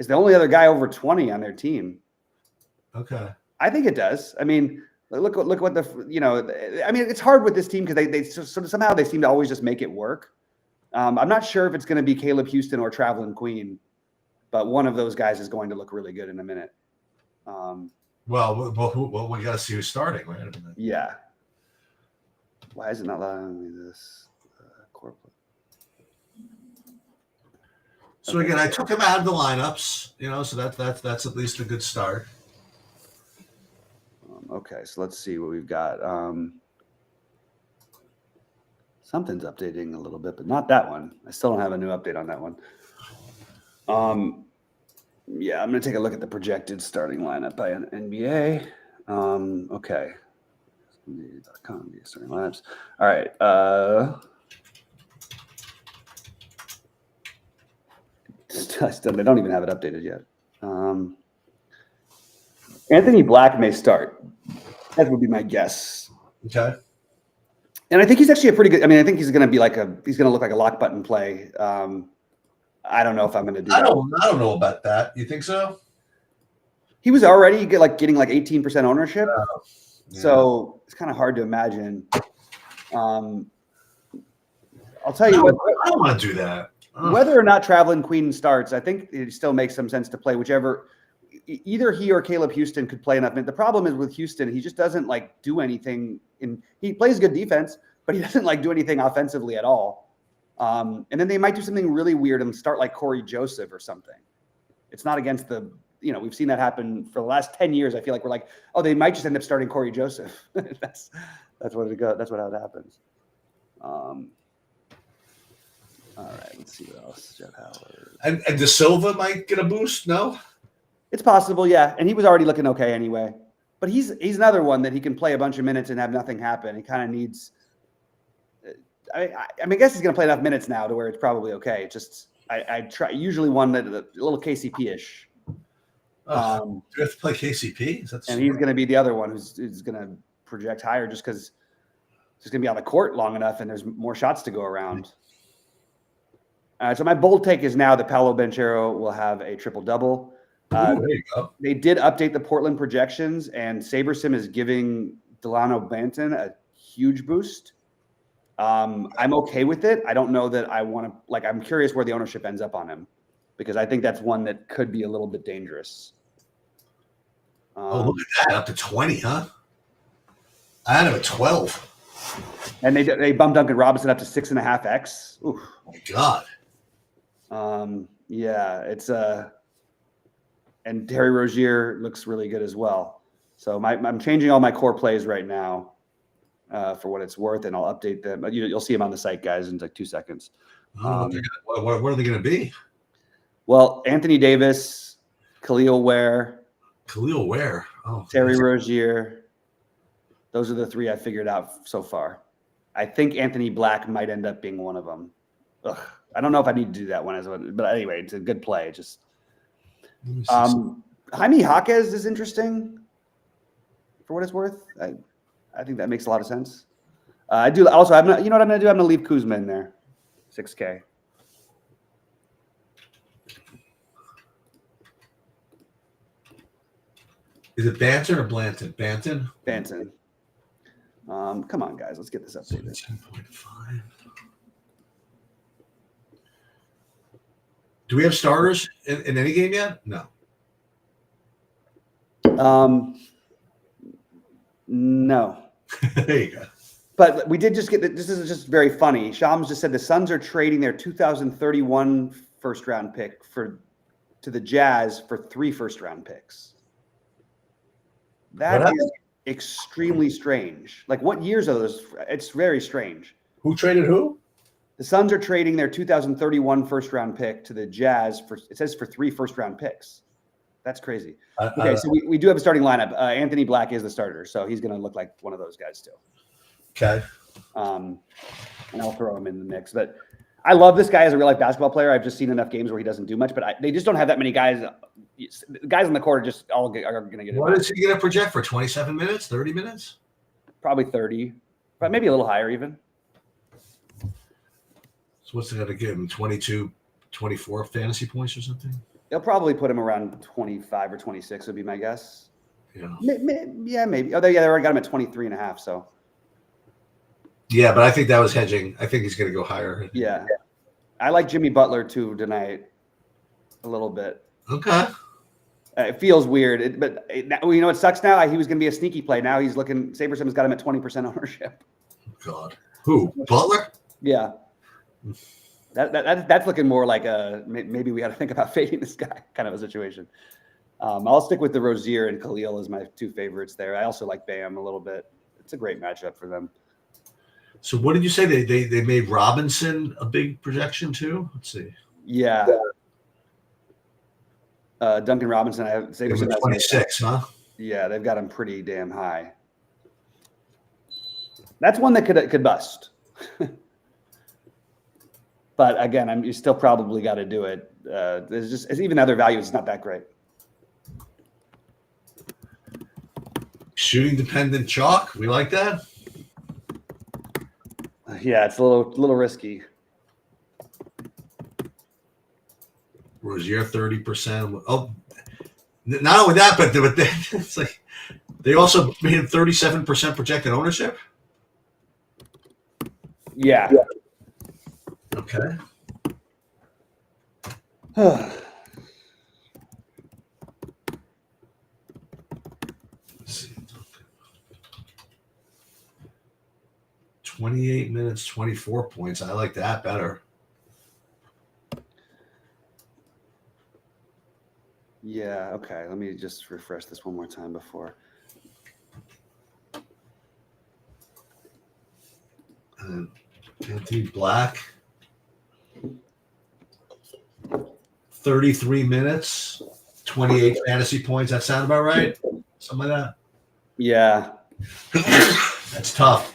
is the only other guy over 20 on their team. Okay. I think it does. I mean, look what the, I mean, it's hard with this team because they somehow they seem to always just make it work. I'm not sure if it's going to be Caleb Houston or Traveling Queen, but one of those guys is going to look really good in a minute. Well, we got to see who's starting, right? Yeah. Why is it not allowing me this? Corporate. So again, I took him out of the lineups, so that's at least a good start. Okay, so let's see what we've got. Something's updating a little bit, but not that one. I still don't have a new update on that one. Yeah, I'm going to take a look at the projected starting lineup by an NBA. Okay. Starting lineups. All right. They don't even have it updated yet. Anthony Black may start. That would be my guess. Okay. And I think he's actually a pretty good. I mean, I think he's going to be he's going to look like a lock button play. I don't know if I'm going to do that. I don't know about that. You think so? He was already getting like 18% ownership. Yeah. So it's kind of hard to imagine. I'll tell you what. I don't want to do that. Whether or not Traveling Queen starts, I think it still makes some sense to play whichever. Either he or Caleb Houston could play enough. The problem is with Houston, he just doesn't do anything. He plays good defense, but he doesn't do anything offensively at all. And then they might do something really weird and start like Corey Joseph or something. It's not against we've seen that happen for the last 10 years. I feel like we're like, oh, they might just end up starting Corey Joseph. that's what it goes. That's how it happens. All right, let's see what else. Jeff Howard. And De Silva might get a boost, no? It's possible, yeah. And he was already looking okay anyway. But he's another one that he can play a bunch of minutes and have nothing happen. He kind of needs I guess he's going to play enough minutes now to where it's probably okay. Just I try usually one that a little KCP-ish. Do you have to play KCP? And he's going to be the other one who's going to project higher just because he's going to be on the court long enough and there's more shots to go around. So my bold take is now that Paolo Banchero will have a triple-double. There you go. They did update the Portland projections, and SaberSim is giving Delano Banton a huge boost. I'm okay with it. I don't know that I want to I'm curious where the ownership ends up on him because I think that's one that could be a little bit dangerous. Look at that, up to 20, huh? I had him at 12. And they bumped Duncan Robinson up to 6.5x. Oof. Oh my God. Yeah, it's and Terry Rozier looks really good as well. So I'm changing all my core plays right now. For what it's worth, and I'll update them. You'll see them on the site, guys, in like 2 seconds. What are they going to be? Well, Anthony Davis, Khalil Ware, Terry Rozier. Those are the three I figured out so far. I think Anthony Black might end up being one of them. I don't know if I need to do that one but anyway, it's a good play. Just Jaime Jaquez is interesting for what it's worth. I think that makes a lot of sense. I do also. You know what I'm going to do? I'm going to leave Kuzma in there, 6K. Is it Banton or Blanton? Banton. Come on, guys. Let's get this updated. 17.5. Do we have starters in any game yet? No. No. There you go. But we did just get this is just very funny. Shams just said the Suns are trading their 2031 first-round pick to the Jazz for 3 first-round picks. That is extremely strange. What years are those? It's very strange. Who traded who? The Suns are trading their 2031 first-round pick to the Jazz for 3 first-round picks. That's crazy. Okay, so we do have a starting lineup. Anthony Black is the starter, so he's going to look like one of those guys too. Okay. And I'll throw him in the mix. But I love this guy as a real-life basketball player. I've just seen enough games where he doesn't do much, but they just don't have that many guys. The guys on the court are just are going to get it. What is he going to project for 27 minutes, 30 minutes? Probably 30, but maybe a little higher even. So what's it going to give him, 22, 24 fantasy points or something? They'll probably put him around 25 or 26 would be my guess. Yeah. Yeah, maybe. Oh, they already got him at 23.5. So. Yeah, but I think that was hedging. I think he's going to go higher. Yeah. I like Jimmy Butler too tonight a little bit. Okay. It feels weird, but you know what sucks now? He was going to be a sneaky play. Now he's looking. SaberSim's got him at 20% ownership. God, who? Butler? Yeah. That's looking more like maybe we got to think about fading this guy kind of a situation. I'll stick with the Rozier and Khalil as my two favorites there. I also like Bam a little bit. It's a great matchup for them. So what did you say? They made Robinson a big projection too? Let's see. Yeah. Duncan Robinson, I have SaberSim 26, huh? Yeah, they've got him pretty damn high. That's one that could bust. But again, you still probably got to do it. There's even other value is not that great. Shooting dependent chalk. We like that. Yeah, it's a little risky. Rozier 30%. Oh, not only that, but it's like they also made him 37% projected ownership. Yeah. Okay. Let's see. 28 minutes, 24 points. I like that better. Yeah, okay. Let me just refresh this one more time before. Anthony Black. 33 minutes, 28 fantasy points. That sound about right? Something like that? Yeah. That's tough.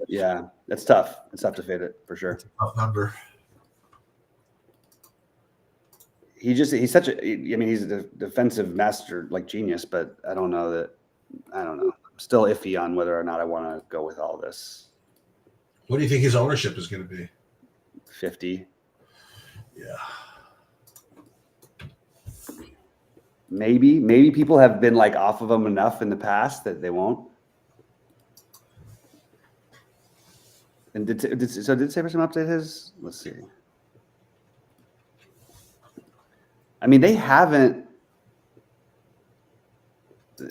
Yeah, that's tough. It's tough to fade it for sure. That's a tough number. He's he's a defensive master, like genius, but I don't know. I'm still iffy on whether or not I want to go with all this. What do you think his ownership is going to be? 50. Yeah. Maybe people have been like off of him enough in the past that they won't. And did SaberSim update his? Let's see. I mean, they haven't.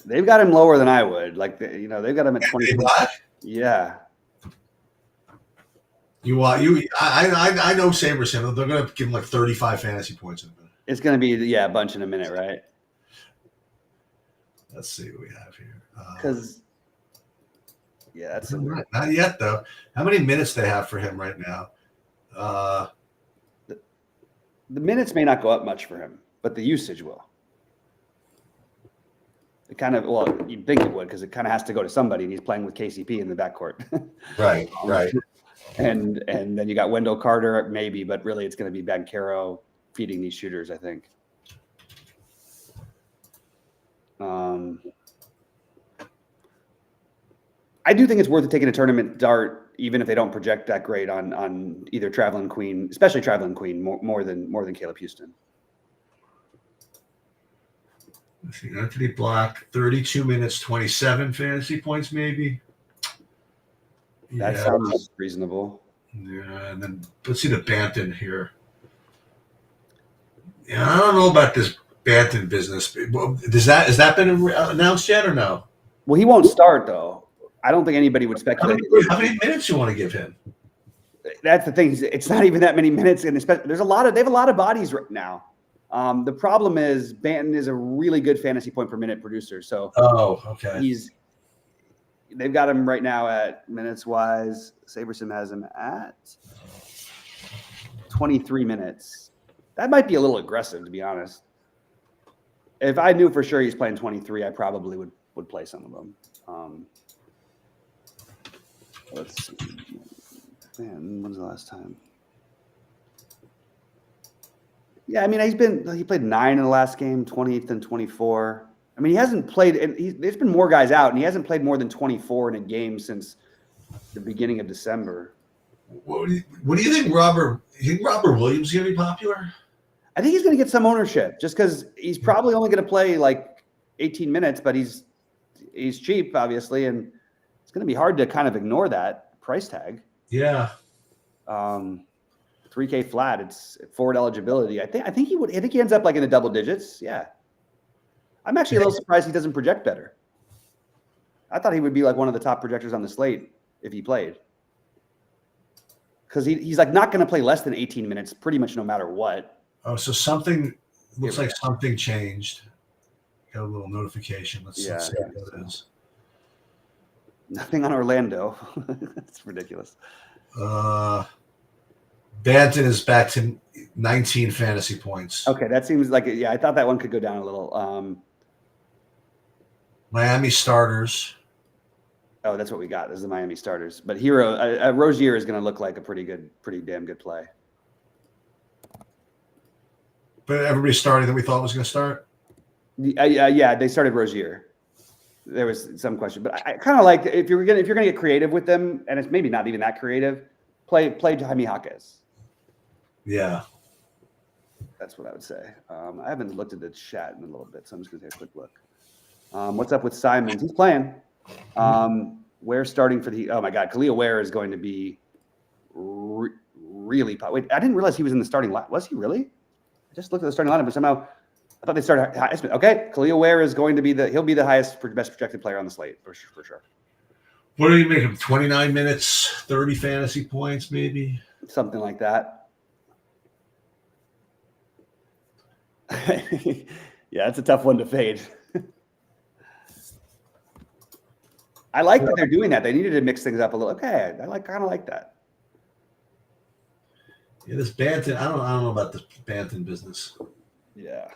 They've got him lower than I would. Like, they've got him at 20. Yeah. I know SaberSim. They're going to give him like 35 fantasy points in a minute. It's going to be a bunch in a minute, right? Let's see what we have here. Because that's not yet though. How many minutes they have for him right now? The minutes may not go up much for him, but the usage will. It kind of, well, you'd think it would because it kind of has to go to somebody, and he's playing with KCP in the backcourt. Right. And then you got Wendell Carter, maybe, but really it's going to be Banchero feeding these shooters, I think. I do think it's worth taking a tournament dart, even if they don't project that great on either Traveling Queen, especially Traveling Queen, more than Caleb Houston. Let's see, Anthony Black, 32 minutes, 27 fantasy points, maybe. That sounds reasonable. Yeah, and then let's see the Banton here. Yeah, I don't know about this Banton business. Has that been announced yet or no? Well, he won't start though. I don't think anybody would speculate. How many minutes you want to give him? That's the thing. It's not even that many minutes, and especially they have a lot of bodies right now. The problem is Banton is a really good fantasy point per minute producer. So okay. They've got him right now at minutes wise. SaberSim has him at 23 minutes. That might be a little aggressive, to be honest. If I knew for sure he's playing 23, I probably would play some of them. Let's see. Man, when's the last time? Yeah, I mean, he played 9 in the last game, 20th and 24. I mean, he hasn't played, and there's been more guys out, and he hasn't played more than 24 in a game since the beginning of December. What do you think, Robert? You think Robert Williams is going to be popular? I think he's going to get some ownership just because he's probably only going to play like 18 minutes, but he's cheap, obviously, and it's going to be hard to kind of ignore that price tag. Yeah. 3K flat. It's forward eligibility. I think he ends up like in the double digits. Yeah. I'm actually a little surprised he doesn't project better. I thought he would be like one of the top projectors on the slate if he played. Because he's like not going to play less than 18 minutes pretty much no matter what. Oh, so something looks like something changed. Got a little notification. Let's see what it is. Nothing on Orlando. It's ridiculous. Banton is back to 19 fantasy points. Okay, that seems like it. Yeah, I thought that one could go down a little. Miami starters. Oh, that's what we got. This is the Miami starters. But Hero, Rozier is going to look like a pretty damn good play. But everybody starting that we thought was going to start? Yeah, they started Rozier. There was some question, but I kind of like if you're gonna get creative with them, and it's maybe not even that creative, play Jaime Jaquez. Yeah, that's what I would say. I haven't looked at the chat in a little bit, so I'm just gonna take a quick look. What's up with Simons? He's playing. Ware starting for the. Oh my God, Khalil Ware is going to be really. Wait, I didn't realize he was in the starting line. Was he really? I just looked at the starting lineup, but somehow I thought they started. Okay, Khalil Ware is going to be he'll be the best projected player on the slate for sure. What do you make him? 29 minutes, 30 fantasy points, maybe something like that. Yeah, it's a tough one to fade. I like that they're doing that. They needed to mix things up a little. Okay, I kind of like that. Yeah, this Banton. I don't know about this Banton business. Yeah,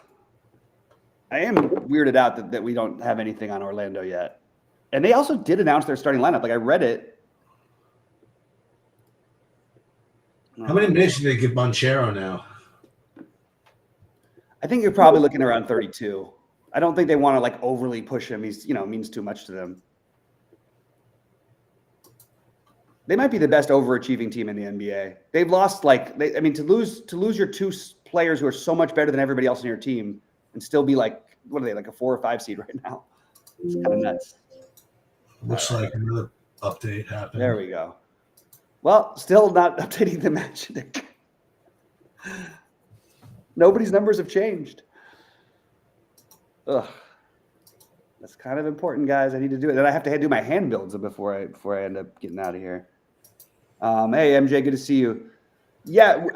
I am weirded out that we don't have anything on Orlando yet. And they also did announce their starting lineup. Like I read it. How many minutes do they give Monchero now? I think you're probably looking around 32. I don't think they want to like overly push him. He's means too much to them. They might be the best overachieving team in the NBA. They've lost to lose your two players who are so much better than everybody else in your team and still be like, what are they, like a 4 or 5 seed right now? It's kind of nuts. Looks like another update happened. There we go. Well, still not updating the Magic. Nobody's numbers have changed. Ugh. That's kind of important, guys. I need to do it. Then I have to do my hand builds before I end up getting out of here. Hey, MJ, good to see you. Yeah,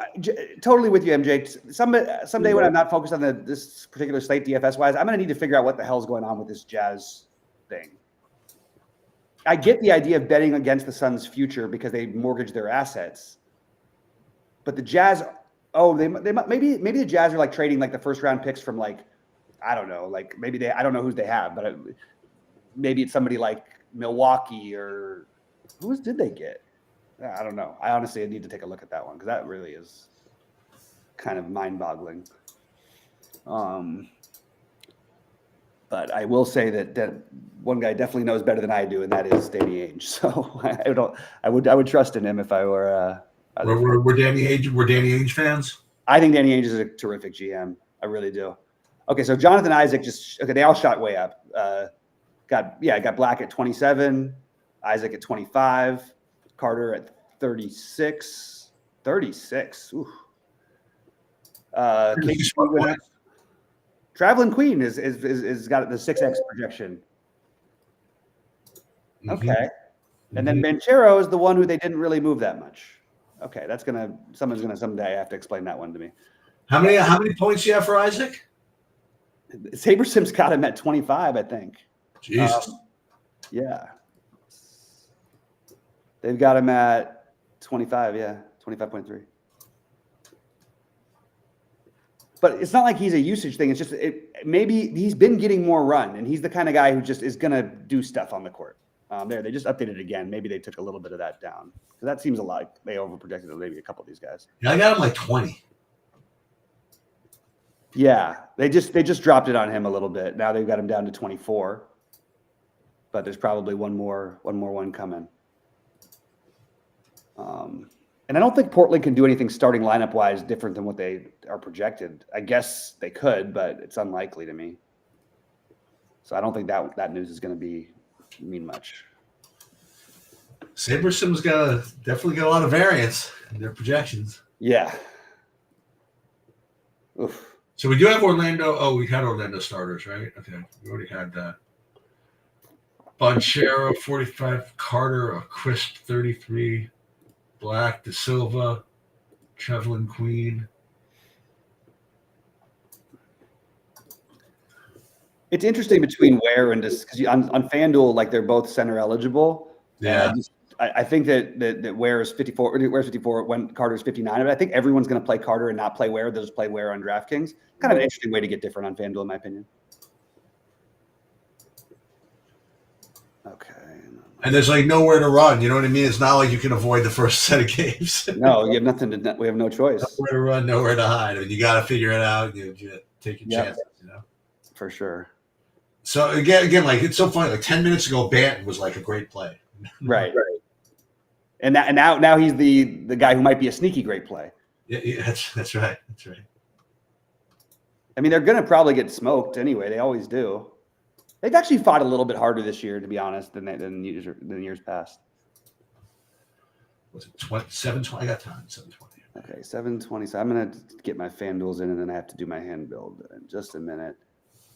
totally with you, MJ. Someday when I'm not focused on this particular slate DFS-wise, I'm going to need to figure out what the hell's going on with this Jazz thing. I get the idea of betting against the Suns' future because they mortgage their assets. But the Jazz, maybe the Jazz are like trading like the first round picks from like, I don't know, like maybe I don't know who they have, but maybe it's somebody like Milwaukee or who did they get? I don't know. I honestly need to take a look at that one because that really is kind of mind-boggling. But I will say that one guy definitely knows better than I do, and that is Danny Ainge. So I would trust in him if I were. We're Danny Ainge fans. I think Danny Ainge is a terrific GM. I really do. Okay, so Jonathan Isaac they all shot way up. Got Black at 27, Isaac at 25, Carter at 36. 36. Ooh. Traveling Queen is got the 6x projection. Okay. And then Banchero is the one who they didn't really move that much. Okay, someone's gonna someday have to explain that one to me. How many points do you have for Isaac? SaberSim's got him at 25, I think. Jesus. Yeah. They've got him at 25, 25.3. But it's not like he's a usage thing. It's just maybe he's been getting more run, and he's the kind of guy who just is going to do stuff on the court. They just updated it again. Maybe they took a little bit of that down. Because that seems a lot. They overprojected maybe a couple of these guys. Yeah, I got him like 20. Yeah, they just dropped it on him a little bit. Now they've got him down to 24. But there's probably one more coming. And I don't think Portland can do anything starting lineup wise different than what they are projected. I guess they could, but it's unlikely to me. So I don't think that news is going to mean much. SaberSim's definitely got a lot of variance in their projections. Yeah. Oof. So we do have Orlando. Oh, we had Orlando starters, right? Okay, we already had that. Bonchero, 45. Carter, a crisp 33. Black, De Silva, Trevlin Queen. It's interesting between Ware and just because on FanDuel, like they're both center eligible. Yeah. I think that Ware is 54. Ware's 54 when Carter's 59. But I think everyone's going to play Carter and not play Ware. They'll just play Ware on DraftKings. Kind of an interesting way to get different on FanDuel, in my opinion. Okay. And there's like nowhere to run. You know what I mean? It's not like you can avoid the first set of games. No, you have nothing to. We have no choice. Nowhere to run, nowhere to hide. I mean, you got to figure it out. You take your chances. You know, for sure. So again, like it's so funny. Like 10 minutes ago, Banton was like a great play. Right. And now he's the guy who might be a sneaky great play. Yeah, that's right. That's right. I mean, they're going to probably get smoked anyway. They always do. They've actually fought a little bit harder this year, to be honest, than years past. Was it 720? I got time. 720. Okay, 720. So I'm going to get my FanDuels in, and then I have to do my hand build in just a minute.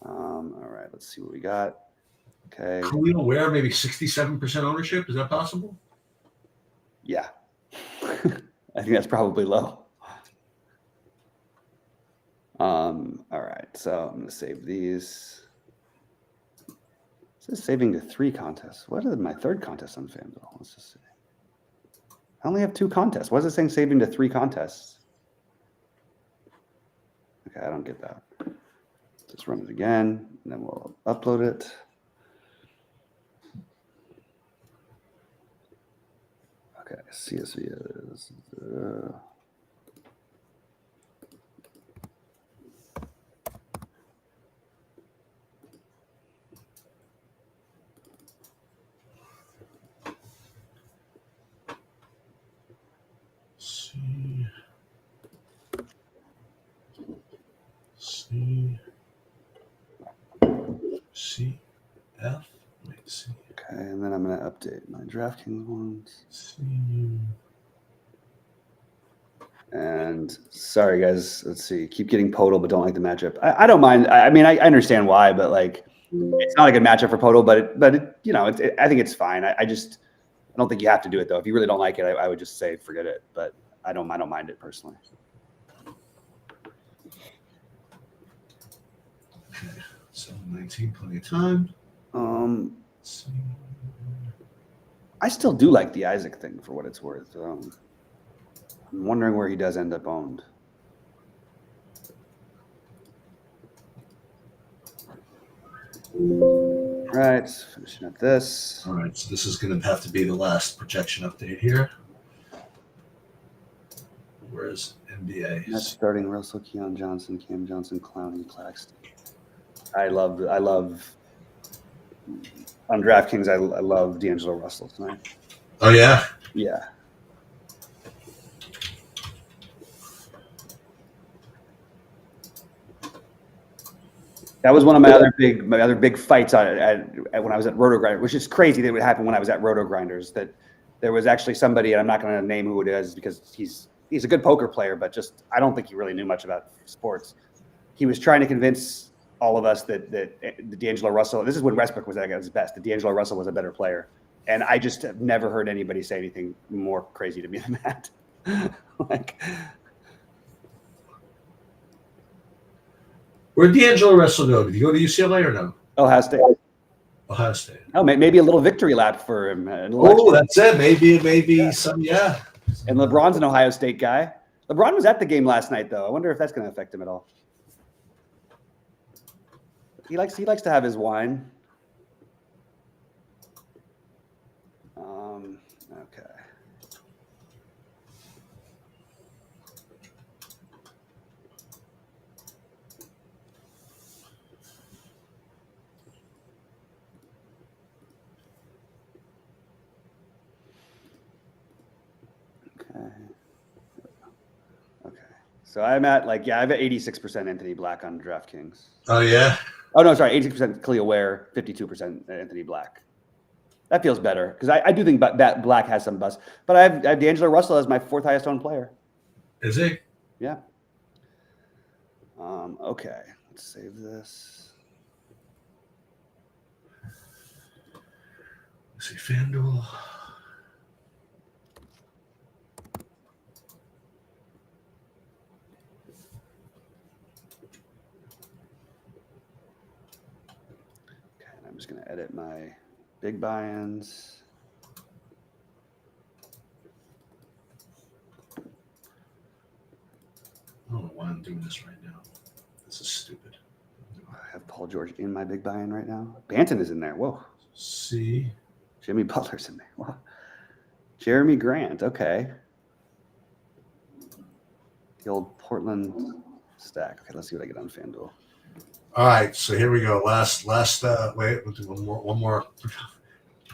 All right, let's see what we got. Okay. Khalil Ware, maybe 67% ownership. Is that possible? Yeah. I think that's probably low. All right, so I'm going to save these. It says saving to 3 contests. What is my third contest on FanDuel? Let's just see. I only have 2 contests. Why is it saying saving to 3 contests? Okay, I don't get that. Just run it again, and then we'll upload it. Okay, CSV is CF. Wait, see. Okay, and then I'm going to update my DraftKings ones. And sorry, guys. Let's see. Keep getting Podal, but don't like the matchup. I don't mind. I mean, I understand why, but like, it's not a good matchup for Podal. But you know, I think it's fine. I don't think you have to do it though. If you really don't like it, I would just say forget it. But I don't mind it personally. Okay, so 19, plenty of time. I still do like the Isaac thing for what it's worth. I'm wondering where he does end up owned. All right, finishing up this. All right, so this is going to have to be the last projection update here. Where's NBA? That's starting Russell, Keon Johnson, Cam Johnson, Clowney, Claxton. I love on DraftKings. I love D'Angelo Russell tonight. Oh yeah, yeah. That was one of my other big fights when I was at Roto Grinders, which is crazy that it would happen when I was at Roto Grinders. That there was actually somebody, and I'm not going to name who it is because he's a good poker player, but just I don't think he really knew much about sports. He was trying to convince all of us that D'Angelo Russell. This is when Westbrook was at his best. That D'Angelo Russell was a better player, and I just have never heard anybody say anything more crazy to me than that. Like. Where'd D'Angelo Russell go? Did he go to UCLA or no? Ohio State. Ohio State. Oh, maybe a little victory lap for him. Oh, that's it. Maybe some. Yeah. And LeBron's an Ohio State guy. LeBron was at the game last night, though. I wonder if that's going to affect him at all. He likes to have his wine. Okay. Okay. So I'm at I've got 86% Anthony Black on DraftKings. Oh yeah. Oh no, sorry, 86% Khalil Ware, 52% Anthony Black. That feels better because I do think that Black has some buzz. But I have D'Angelo Russell as my 4th highest owned player. Is he? Yeah. Okay, let's save this. Let's see, FanDuel. Okay, and I'm just going to edit my big buy-ins. I don't know why I'm doing this right now. This is stupid. I have Paul George in my big buy-in right now. Banton is in there. Whoa. See. Jimmy Butler's in there. Wow. Jeremy Grant. Okay. The old Portland stack. Okay, let's see what I get on FanDuel. All right, so here we go. Last. Wait, we'll do one more.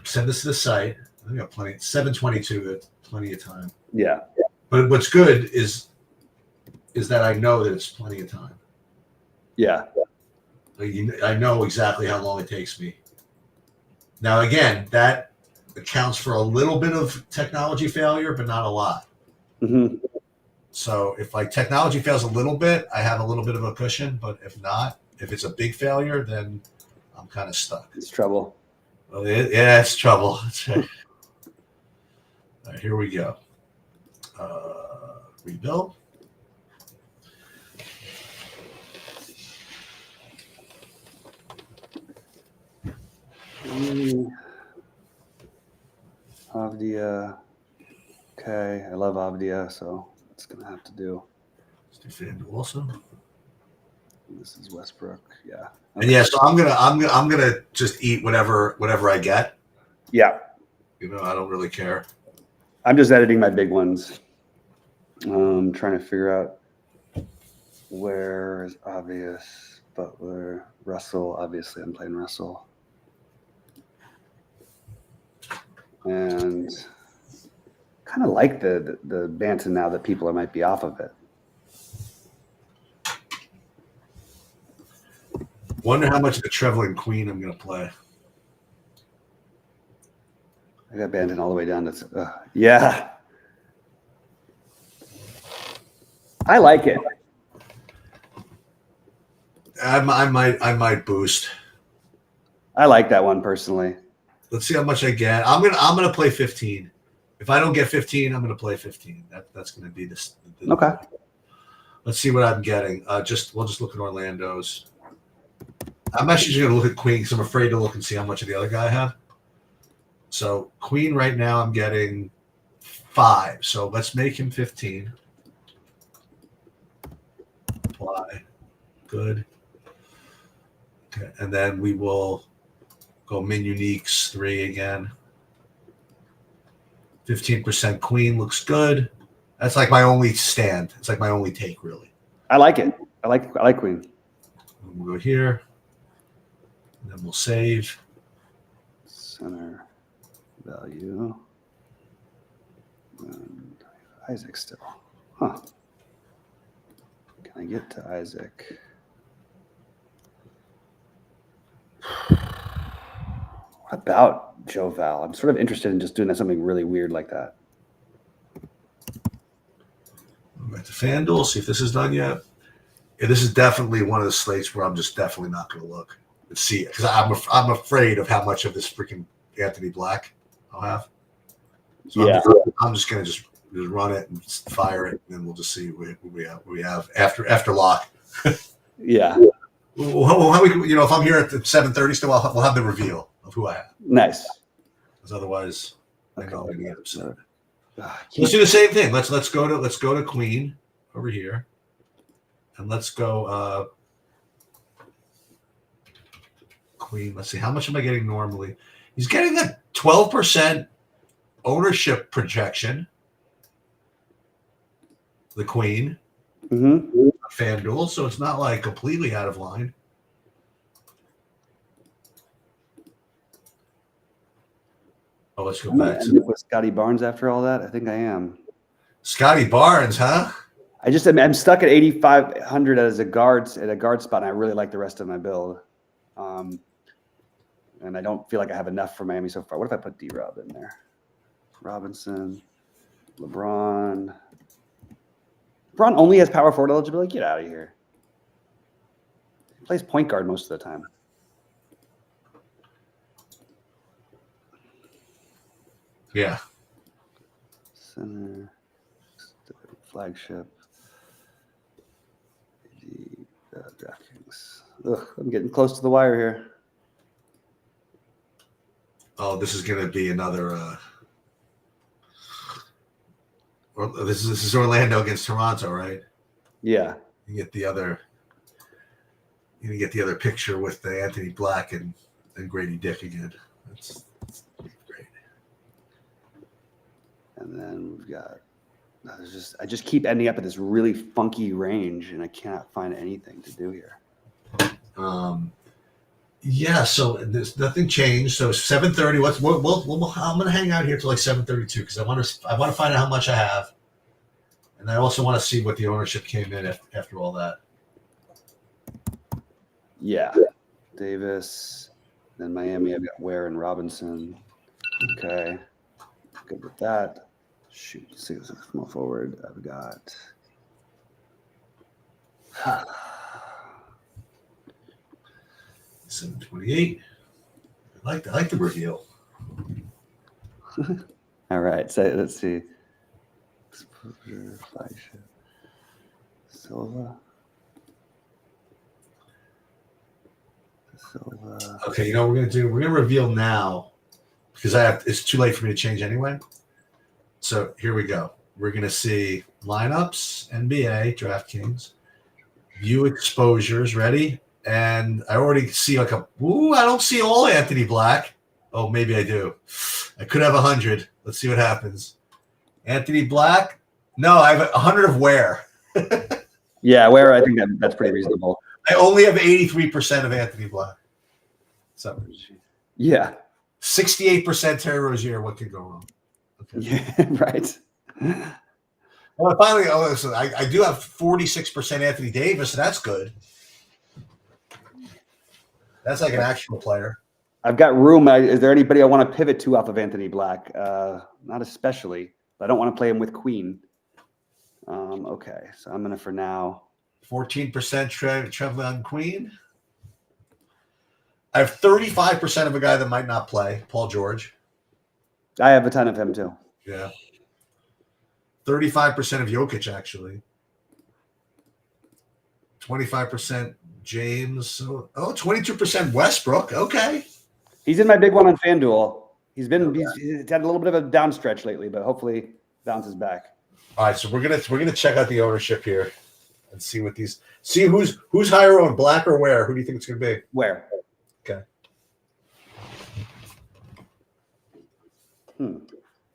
Send this to the site. I got plenty. 7:22. That's plenty of time. Yeah. But what's good is that I know that it's plenty of time. Yeah. I know exactly how long it takes me. Now, again, that accounts for a little bit of technology failure, but not a lot. Mm-hmm. So if technology fails a little bit, I have a little bit of a cushion. But if not, if it's a big failure, then I'm kind of stuck. It's trouble. Well, yeah, it's trouble. That's right. All right, here we go. Rebuild. Avdia. Okay, I love Avdia, so it's gonna have to do. Let's do FanDuel also. This is Westbrook. Yeah. Okay. And yeah, so I'm gonna just eat whatever I get. Yeah. I don't really care. I'm just editing my big ones. Trying to figure out where is obvious. Butler, Russell. Obviously, I'm playing Russell. And kind of like the Banton now that people might be off of it. Wonder how much of the Trevelyan Queen I'm going to play. I got Banton all the way down to yeah. I like it. I might boost. I like that one personally. Let's see how much I get. I'm gonna play 15. If I don't get 15, I'm gonna play 15. That's gonna be this. Okay. Let's see what I'm getting. We'll just look at Orlando's. I'm actually just gonna look at Queen because I'm afraid to look and see how much of the other guy I have. So Queen right now I'm getting 5. So let's make him 15. Apply. Good. Okay, and then we will go min uniques 3 again. 15% Queen looks good. That's like my only stand. It's like my only take, really. I like it. I like Queen. We'll go here. And then we'll save. Center value. And Isaac still. Huh. Can I get to Isaac? What about Joe Val? I'm sort of interested in just doing something really weird like that. Back to FanDuel, see if this is done yet. Yeah, this is definitely one of the slates where I'm just definitely not going to look and see it because I'm afraid of how much of this freaking Anthony Black I'll have. So yeah, I'm just going to just run it and fire it, and then we'll just see what we have after lock. Yeah. Well, if I'm here at the 7:30 still, we'll have the reveal of who I have. Nice. Because otherwise, I know I'm going to get upset. Let's do the same thing. Let's go to Queen over here, and let's go Queen. Let's see, how much am I getting normally? He's getting a 12% ownership projection. The Queen, FanDuel, so it's not like completely out of line. Oh, let's go back to with Scotty Barnes after all that. I think I am. Scotty Barnes, huh? I'm stuck at 8,500 as a guard spot, and I really like the rest of my build. And I don't feel like I have enough for Miami so far. What if I put D-Rob in there? Robinson, LeBron. LeBron only has power forward eligibility. Get out of here. He plays point guard most of the time. Yeah. Center, flagship, DraftKings. Ugh, I'm getting close to the wire here. Oh, this is going to be another. This is Orlando against Toronto, right? Yeah. You get the other. You get the other picture with the Anthony Black and Grady Dick again. That's great. And then we've got. I just keep ending up at this really funky range, and I cannot find anything to do here. Yeah, so there's nothing changed. So 7:30. I'm going to hang out here till like 7:32 because I want to find out how much I have, and I also want to see what the ownership came in after all that. Yeah, Davis, then Miami. I've got Ware and Robinson. Okay, good with that. Shoot, see what's small forward. I've got. 728. I like the reveal. All right, so let's see. Exposure, flagship, Silva. Okay, you know what we're gonna do? We're gonna reveal now because it's too late for me to change anyway. So here we go. We're gonna see lineups, NBA, DraftKings, view exposures. Ready? And I already see I don't see all Anthony Black. Oh, maybe I do. I could have 100. Let's see what happens. Anthony Black? No, I have 100 of Ware. Yeah, Ware. I think that's pretty reasonable. I only have 83% of Anthony Black. So yeah, 68% Terry Rozier. What could go wrong? Okay. Yeah, right. Well, finally, listen, I do have 46% Anthony Davis, so that's good. That's like an actual player. I've got room. Is there anybody I want to pivot to off of Anthony Black? Not especially, but I don't want to play him with Queen. Okay, so I'm going to, for now. 14% Trevlon Queen. I have 35% of a guy that might not play, Paul George. I have a ton of him too. Yeah. 35% of Jokic, actually. 25% James. Oh, 22% Westbrook. Okay. He's in my big one on FanDuel. He's had a little bit of a down stretch lately, but hopefully bounces back. All right, so we're gonna check out the ownership here and see who's higher on Black or Ware. Who do you think it's gonna be? Where? Okay.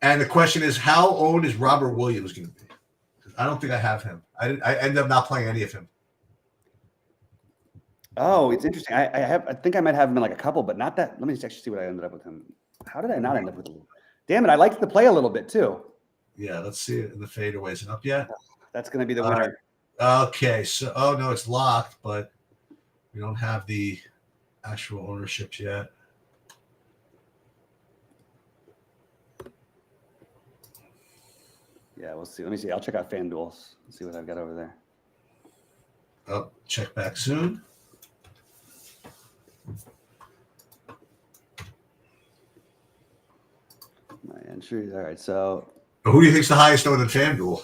And the question is, how owned is Robert Williams going to be? I don't think I have him. I ended up not playing any of him. Oh, it's interesting. I think I might have him in like a couple, but not that. Let me just actually see what I ended up with him. How did I not end up with him? Damn it! I liked the play a little bit too. Yeah, let's see it in the fadeaway. Is it up yet? That's going to be the winner. Okay, so no, it's locked, but we don't have the actual ownerships yet. Yeah, we'll see. Let me see. I'll check out FanDuel. See what I've got over there. Oh, check back soon. My entries. All right. So who do you think's the highest owned in FanDuel?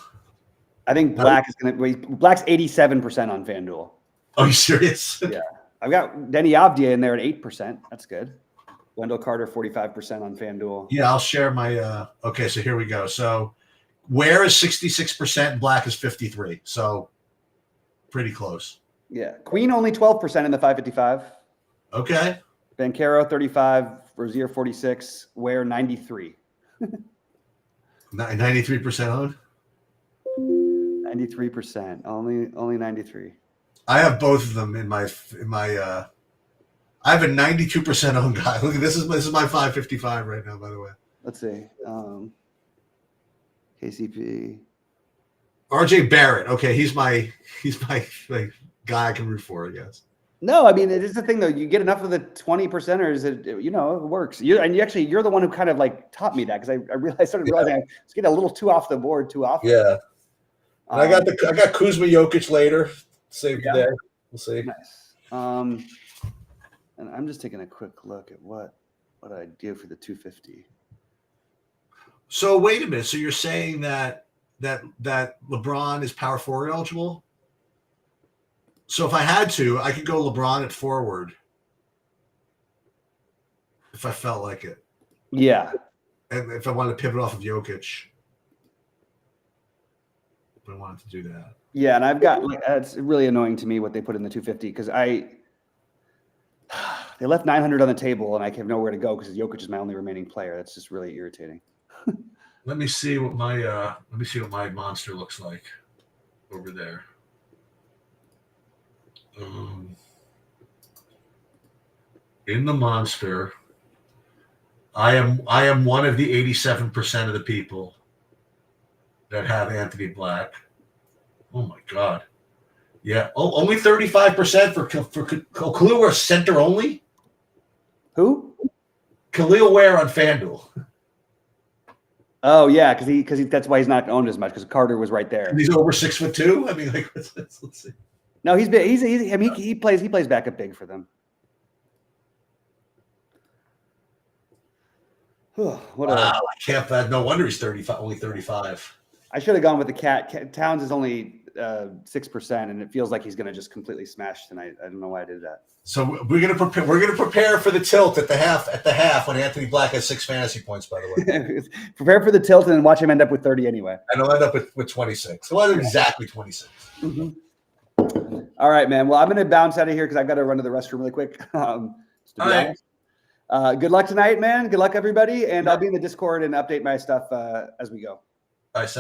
I think Black is going to. Black's 87% on FanDuel. Are you serious? Yeah, I've got Denny Avdia in there at 8%. That's good. Wendell Carter 45% on FanDuel. Yeah, I'll share my. Okay, so here we go. So Ware is 66% and Black is 53%. So pretty close. Yeah, Queen only 12% in the 555. Okay. Banchero 35, Rozier 46, Ware 93. 93% owned. 93%. Only 93. I have both of them in my. I have a 92% owned guy. Look, this is my 555 right now. By the way. Let's see. KCP. RJ Barrett. Okay, he's my like guy I can root for, I guess. No, I mean, it is the thing though. You get enough of the 20%ers, it works. You're the one who kind of like taught me that, because I started realizing I was getting a little too off the board too often. Yeah. And I got Kuzma Jokic later. Save the day. We'll see. Nice. And I'm just taking a quick look at what I do for the 250. So wait a minute. So you're saying that LeBron is power forward eligible? So if I had to, I could go LeBron at forward if I felt like it. Yeah. And if I wanted to pivot off of Jokic, if I wanted to do that. Yeah, and I've got it's really annoying to me what they put in the 250, because they left 900 on the table and I have nowhere to go because Jokic is my only remaining player. That's just really irritating. Let me see what my monster looks like over there. In the monster, I am one of the 87% of the people that have Anthony Black. Oh my God. Yeah. Oh, only 35% for Khalil Ware center only. Who? Khalil Ware on FanDuel. Oh yeah, because that's why he's not owned as much, because Carter was right there. And he's over 6'2". I mean, like let's see. No, he plays back up big for them. Wow, no wonder he's 35, only 35. I should have gone with the cat. Towns is only 6%, and it feels like he's going to just completely smash tonight. I don't know why I did that. So we're going to prepare for the tilt at the half when Anthony Black has 6 fantasy points. By the way, prepare for the tilt and watch him end up with 30 anyway. And he'll end up with 26. He'll end up exactly 26. Mm-hmm. All right, man. Well, I'm going to bounce out of here because I've got to run to the restroom really quick. All right. Good luck tonight, man. Good luck, everybody. And I'll be in the Discord and update my stuff as we go. All right, sounds